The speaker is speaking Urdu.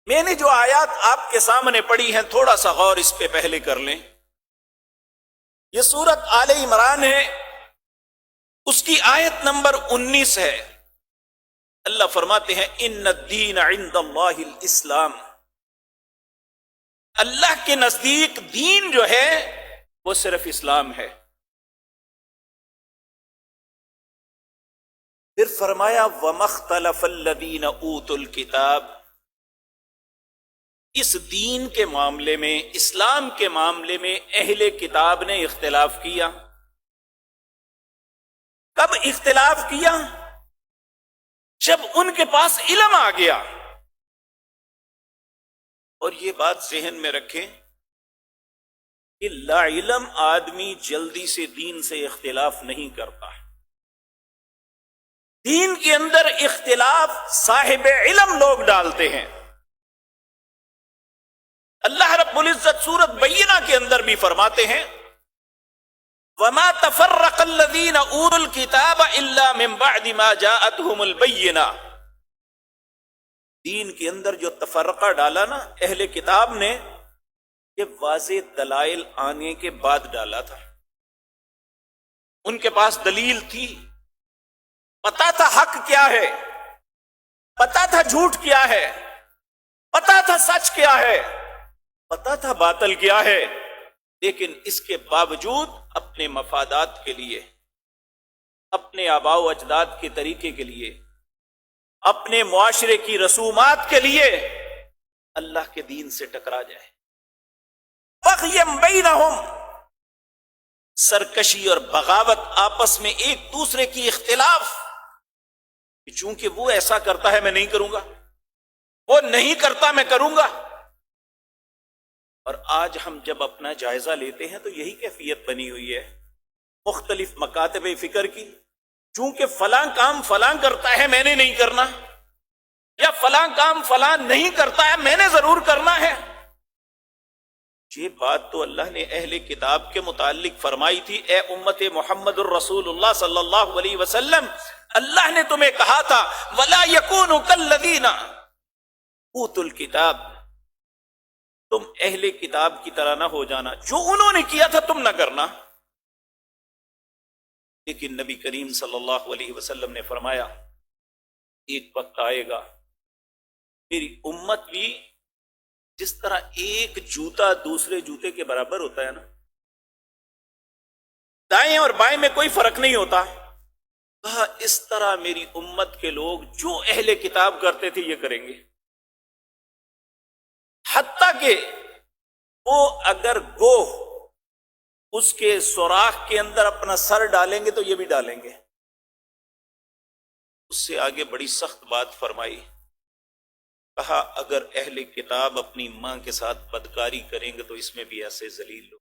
میں نے جو آیات آپ کے سامنے پڑھی ہیں تھوڑا سا غور اس پہ پہلے کر لیں. یہ سورت آل عمران ہے، اس کی آیت نمبر 19 ہے. اللہ فرماتے ہیں ان الدین عند اللہ الاسلام. اللہ کے نزدیک دین جو ہے وہ صرف اسلام ہے. پھر فرمایا وَمَا اخْتَلَفَ الَّذِينَ أُوتُوا الْكِتَابَ. اس دین کے معاملے میں، اسلام کے معاملے میں اہل کتاب نے اختلاف کیا. کب اختلاف کیا؟ جب ان کے پاس علم آ گیا. اور یہ بات ذہن میں رکھیں کہ لا علم آدمی جلدی سے دین سے اختلاف نہیں کرتا. دین کے اندر اختلاف صاحب علم لوگ ڈالتے ہیں. اللہ رب العزت سورت بینہ کے اندر بھی فرماتے ہیں وَمَا تَفَرَّقَ الَّذِينَ أُوتُوا الْكِتَابَ إِلَّا مِن بَعْدِ مَا جَاءَتْهُمُ الْبَيِّنَةُ. دین کے اندر جو تفرقہ ڈالا نا اہل کتاب نے، یہ واضح دلائل آنے کے بعد ڈالا تھا. ان کے پاس دلیل تھی، پتا تھا حق کیا ہے، پتا تھا جھوٹ کیا ہے، پتا تھا سچ کیا ہے، پتا تھا باطل کیا ہے. لیکن اس کے باوجود اپنے مفادات کے لیے، اپنے آباء و اجداد کے طریقے کے لیے، اپنے معاشرے کی رسومات کے لیے اللہ کے دین سے ٹکرا جائے. بغیم بینہم، سرکشی اور بغاوت، آپس میں ایک دوسرے کی اختلاف. چونکہ وہ ایسا کرتا ہے میں نہیں کروں گا، وہ نہیں کرتا میں کروں گا. اور آج ہم جب اپنا جائزہ لیتے ہیں تو یہی کیفیت بنی ہوئی ہے مختلف مکاتب فکر کی. چونکہ فلاں کام فلاں کرتا ہے میں نے نہیں کرنا، یا فلاں کام فلاں نہیں کرتا ہے میں نے ضرور کرنا ہے. یہ بات تو اللہ نے اہل کتاب کے متعلق فرمائی تھی، اے امت محمد الرسول اللہ صلی اللہ علیہ وسلم، اللہ نے تمہیں کہا تھا وَلَا يَكُونُ كَالَّذِينَ أُوتُوا الْكِتَابَ. تم اہل کتاب کی طرح نہ ہو جانا، جو انہوں نے کیا تھا تم نہ کرنا. لیکن نبی کریم صلی اللہ علیہ وسلم نے فرمایا ایک وقت آئے گا میری امت بھی جس طرح ایک جوتا دوسرے جوتے کے برابر ہوتا ہے نا، دائیں اور بائیں میں کوئی فرق نہیں ہوتا، کہا اس طرح میری امت کے لوگ جو اہل کتاب کرتے تھے یہ کریں گے. حتیٰ کہ وہ اگر گوہ اس کے سوراخ کے اندر اپنا سر ڈالیں گے تو یہ بھی ڈالیں گے. اس سے آگے بڑی سخت بات فرمائی، کہا اگر اہل کتاب اپنی ماں کے ساتھ بدکاری کریں گے تو اس میں بھی ایسے ذلیل لوگ